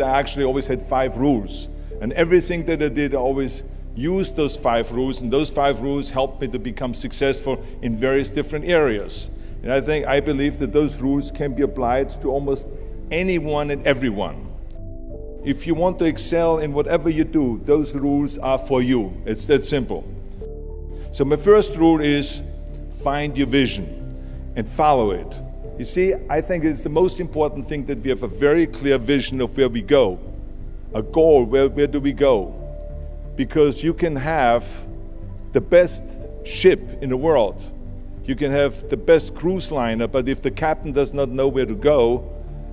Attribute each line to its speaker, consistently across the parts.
Speaker 1: I actually always had 5 rules. And everything that I did, I always used those 5 rules, and those 5 rules helped me to become successful in various different areas. And I believe that those rules can be applied to almost anyone and everyone. If you want to excel in whatever you do, those rules are for you. It's that simple. So my first rule is find your vision and follow it. You see, I think it's the most important thing that we have a very clear vision of where we go. A goal, where do we go? Because you can have the best ship in the world. You can have the best cruise liner, but if the captain does not know where to go,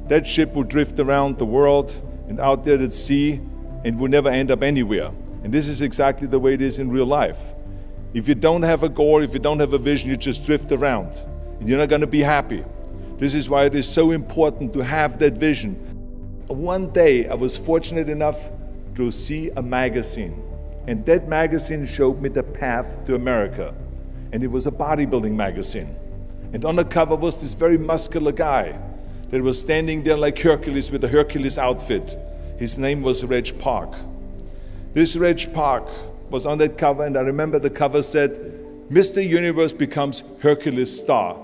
Speaker 1: that ship will drift around the world and out there at sea and will never end up anywhere. And this is exactly the way it is in real life. If you don't have a goal, if you don't have a vision, you just drift around and you're not going to be happy. This is why it is so important to have that vision. One day I was fortunate enough to see a magazine, and that magazine showed me the path to America. And it was a bodybuilding magazine. And on the cover was this very muscular guy that was standing there like Hercules with a Hercules outfit. His name was Reg Park. This Reg Park was on that cover, and I remember the cover said, "Mr. Universe becomes Hercules star."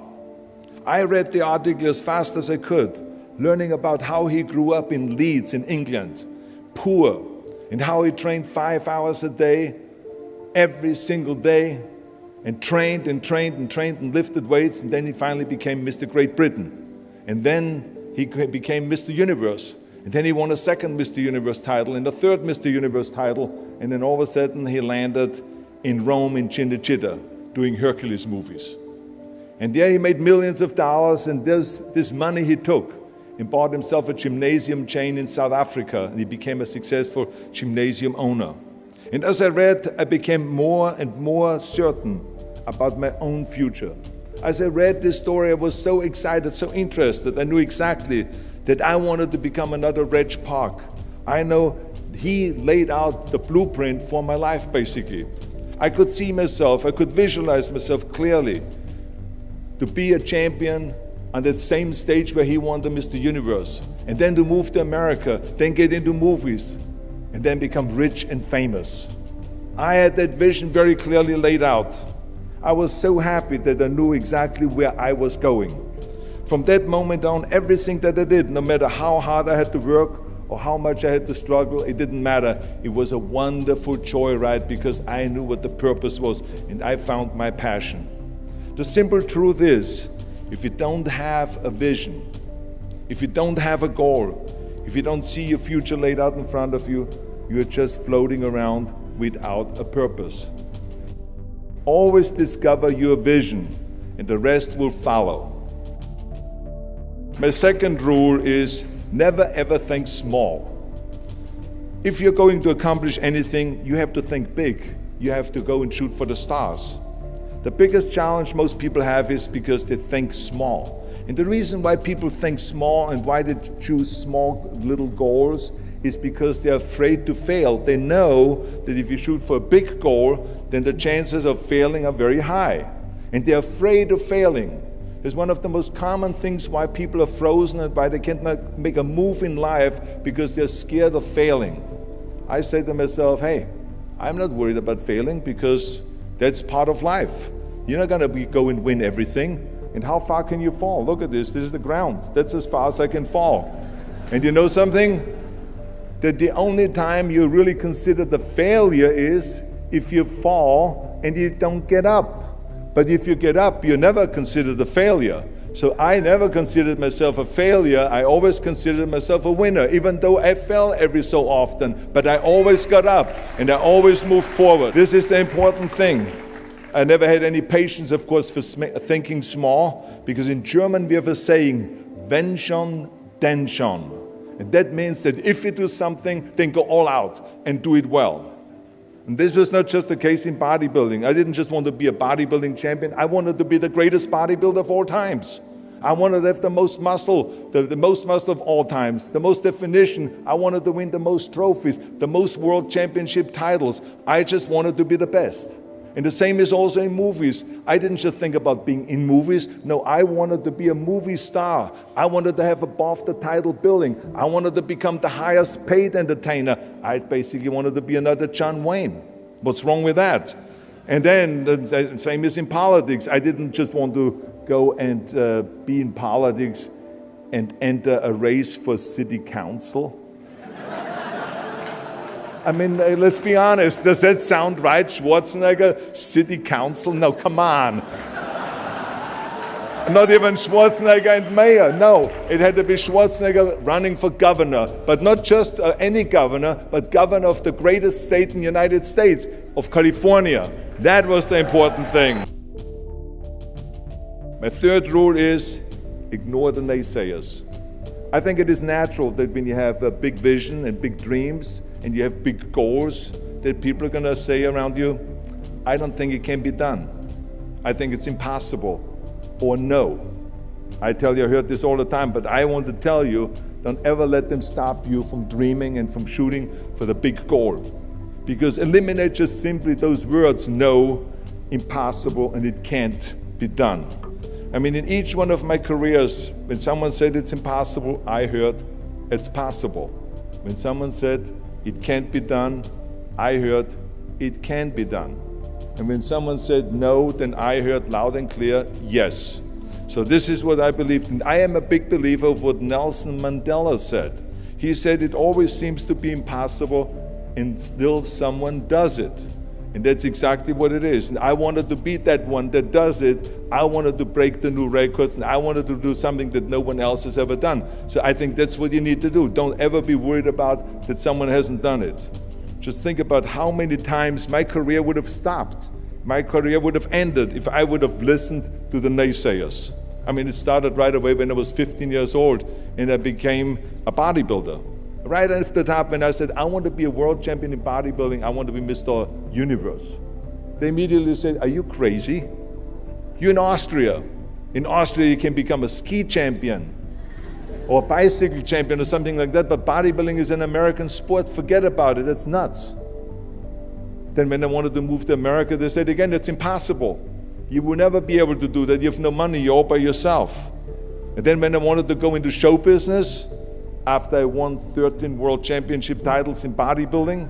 Speaker 1: I read the article as fast as I could, learning about how he grew up in Leeds in England, poor, and how he trained 5 hours a day, every single day, and trained and lifted weights, and then he finally became Mr. Great Britain. And then he became Mr. Universe. And then he won a second Mr. Universe title and a third Mr. Universe title, and then all of a sudden he landed in Rome in Cinecittà doing Hercules movies. And there he made millions of dollars, and this money he took and bought himself a gymnasium chain in South Africa, and he became a successful gymnasium owner. And as I read, I became more and more certain about my own future. As I read this story, I was so excited, so interested. I knew exactly that I wanted to become another Reg Park. I know he laid out the blueprint for my life, basically. I could see myself, I could visualize myself clearly to be a champion on that same stage where he won the Mr. Universe, and then to move to America, then get into movies, and then become rich and famous. I had that vision very clearly laid out. I was so happy that I knew exactly where I was going. From that moment on, everything that I did, no matter how hard I had to work or how much I had to struggle, it didn't matter. It was a wonderful joyride because I knew what the purpose was and I found my passion. The simple truth is, if you don't have a vision, if you don't have a goal, if you don't see your future laid out in front of you, you're just floating around without a purpose. Always discover your vision, and the rest will follow. My second rule is never ever think small. If you're going to accomplish anything, you have to think big. You have to go and shoot for the stars. The biggest challenge most people have is because they think small. And the reason why people think small and why they choose small little goals is because they're afraid to fail. They know that if you shoot for a big goal, then the chances of failing are very high. And they're afraid of failing. It's one of the most common things why people are frozen and why they can't make a move in life, because they're scared of failing. I say to myself, hey, I'm not worried about failing because that's part of life. You're not going to go and win everything. And how far can you fall? Look at this. This is the ground. That's as far as I can fall. And you know something? That the only time you really consider the failure is if you fall and you don't get up. But if you get up, you never consider the failure. So I never considered myself a failure. I always considered myself a winner, even though I fell every so often. But I always got up and I always moved forward. This is the important thing. I never had any patience, of course, for thinking small, because in German we have a saying, wenn schon, denn schon. And that means that if you do something, then go all out and do it well. And this was not just the case in bodybuilding. I didn't just want to be a bodybuilding champion. I wanted to be the greatest bodybuilder of all times. I wanted to have the most muscle, the most muscle of all times, the most definition. I wanted to win the most trophies, the most world championship titles. I just wanted to be the best. And the same is also in movies. I didn't just think about being in movies. No, I wanted to be a movie star. I wanted to have above the title billing. I wanted to become the highest paid entertainer. I basically wanted to be another John Wayne. What's wrong with that? And then the same is in politics. I didn't just want to go and be in politics and enter a race for city council. I mean, let's be honest. Does that sound right, Schwarzenegger? City council? No, come on. Not even Schwarzenegger and mayor. No, it had to be Schwarzenegger running for governor. But not just any governor, but governor of the greatest state in the United States, of California. That was the important thing. My third rule is ignore the naysayers. I think it is natural that when you have a big vision and big dreams and you have big goals, that people are going to say around you, I don't think it can be done. I think it's impossible. Or no. I tell you, I heard this all the time, but I want to tell you, don't ever let them stop you from dreaming and from shooting for the big goal. Because eliminate just simply those words, no, impossible, and it can't be done. I mean, in each one of my careers, when someone said it's impossible, I heard it's possible. When someone said it can't be done, I heard it can be done. And when someone said no, then I heard loud and clear, yes. So this is what I believed in. I am a big believer of what Nelson Mandela said. He said it always seems to be impossible and still someone does it. And that's exactly what it is. And I wanted to be that one that does it. I wanted to break the new records, and I wanted to do something that no one else has ever done. So I think that's what you need to do. Don't ever be worried about that someone hasn't done it. Just think about how many times my career would have stopped. My career would have ended if I would have listened to the naysayers. I mean, it started right away when I was 15 years old and I became a bodybuilder. Right off the top, when I said, I want to be a world champion in bodybuilding, I want to be Mr. Universe. They immediately said, are you crazy? You're in Austria. In Austria, you can become a ski champion or a bicycle champion or something like that, but bodybuilding is an American sport. Forget about it, it's nuts. Then when I wanted to move to America, they said again, it's impossible. You will never be able to do that. You have no money, you're all by yourself. And then when I wanted to go into show business, after I won 13 world championship titles in bodybuilding,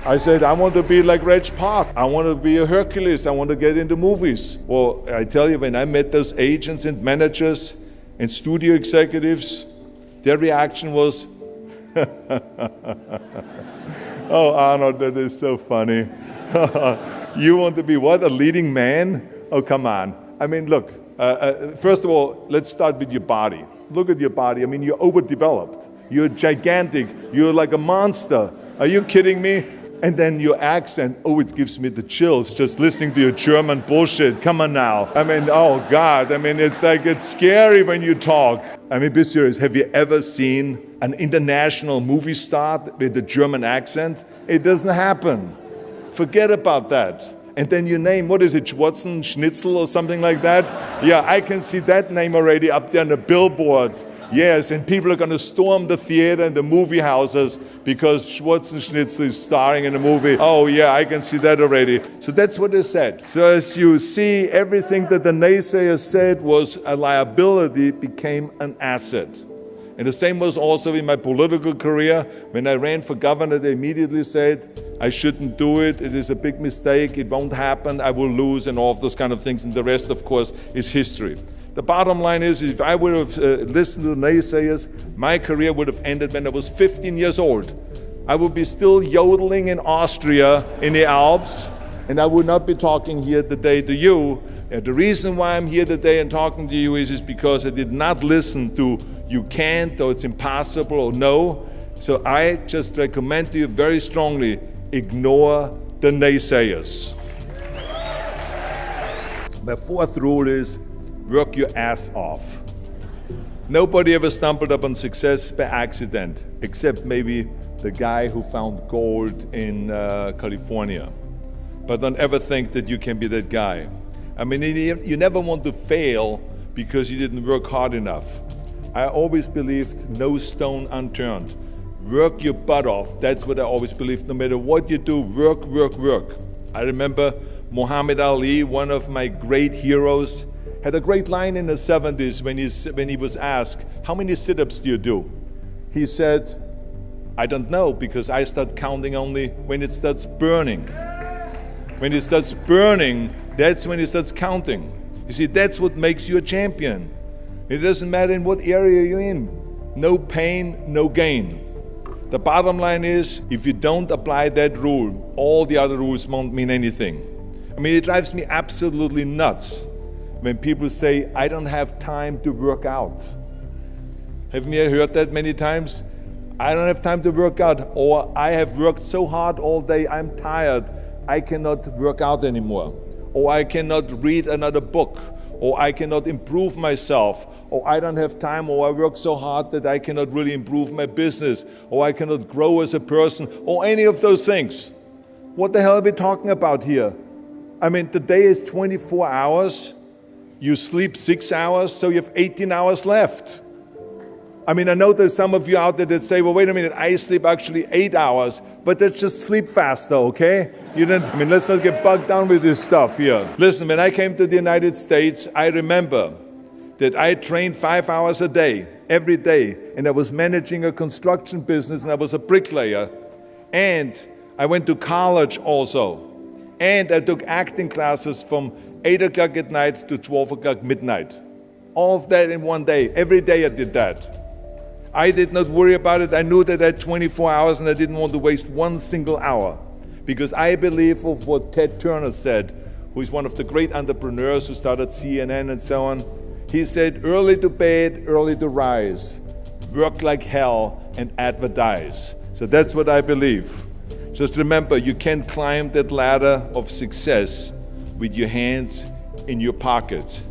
Speaker 1: I said, I want to be like Reg Park. I want to be a Hercules. I want to get into movies. Well, I tell you, when I met those agents and managers and studio executives, their reaction was, oh, Arnold, that is so funny. You want to be what, a leading man? Oh, come on. I mean, look, first of all, let's start with your body. Look at your body. I mean, you're overdeveloped. You're gigantic. You're like a monster. Are you kidding me? And then your accent, oh, it gives me the chills just listening to your German bullshit. Come on now. I mean, oh God. I mean, it's like, it's scary when you talk. I mean, be serious. Have you ever seen an international movie star with a German accent? It doesn't happen. Forget about that. And then you name, what is it, Schwarzen, Schnitzel or something like that? Yeah, I can see that name already up there on the billboard. Yes, and people are going to storm the theater and the movie houses because Schwarzen Schnitzel is starring in a movie. Oh yeah, I can see that already. So that's what they said. So as you see, everything that the naysayers said was a liability became an asset. And the same was also in my political career. When I ran for governor, they immediately said, I shouldn't do it. It is a big mistake. It won't happen. I will lose, and all of those kind of things. And the rest, of course, is history. The bottom line is, if I would have listened to the naysayers, my career would have ended when I was 15 years old. I would be still yodeling in Austria, in the Alps, and I would not be talking here today to you. And the reason why I'm here today and talking to you is because I did not listen to you can't, or it's impossible, or no. So I just recommend to you very strongly, ignore the naysayers. My fourth rule is, work your ass off. Nobody ever stumbled upon success by accident, except maybe the guy who found gold in California. But don't ever think that you can be that guy. I mean, you never want to fail because you didn't work hard enough. I always believed no stone unturned. Work your butt off. That's what I always believed. No matter what you do, work, work, work. I remember Muhammad Ali, one of my great heroes, had a great line in the 70s when he was asked, how many sit-ups do you do? He said, I don't know, because I start counting only when it starts burning. When it starts burning, that's when it starts counting. You see, that's what makes you a champion. It doesn't matter in what area you're in. No pain, no gain. The bottom line is, if you don't apply that rule, all the other rules won't mean anything. I mean, it drives me absolutely nuts when people say, I don't have time to work out. Haven't you heard that many times? I don't have time to work out, or I have worked so hard all day, I'm tired, I cannot work out anymore. Or I cannot read another book, or I cannot improve myself, or I don't have time, or I work so hard that I cannot really improve my business, or I cannot grow as a person, or any of those things. What the hell are we talking about here? I mean, the day is 24 hours, you sleep 6 hours, so you have 18 hours left. I mean, I know there's some of you out there that say, well, wait a minute, I sleep actually 8 hours, but that's just sleep faster, okay? Let's not get bogged down with this stuff here. Listen, when I came to the United States, I remember that I trained 5 hours a day, every day, and I was managing a construction business, and I was a bricklayer, and I went to college also, and I took acting classes from 8 o'clock at night to 12 o'clock midnight. All of that in one day. Every day I did that. I did not worry about it. I knew that I had 24 hours and I didn't want to waste one single hour. Because I believe of what Ted Turner said, who is one of the great entrepreneurs who started CNN and so on. He said, early to bed, early to rise. Work like hell and advertise. So that's what I believe. Just remember, you can't climb that ladder of success with your hands in your pockets.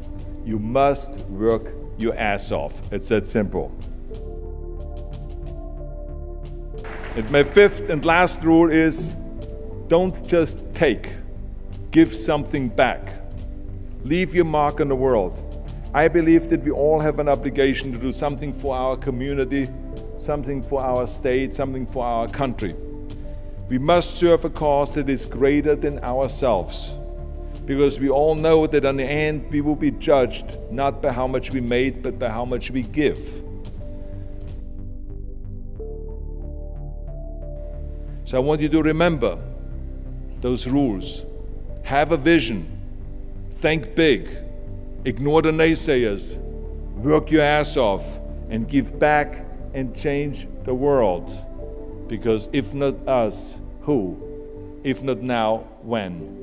Speaker 1: You must work your ass off. It's that simple. And my fifth and last rule is, don't just take, give something back. Leave your mark on the world. I believe that we all have an obligation to do something for our community, something for our state, something for our country. We must serve a cause that is greater than ourselves, because we all know that in the end we will be judged not by how much we made, but by how much we give. So I want you to remember those rules. Have a vision. Think big. Ignore the naysayers. Work your ass off and give back and change the world. Because if not us, who? If not now, when?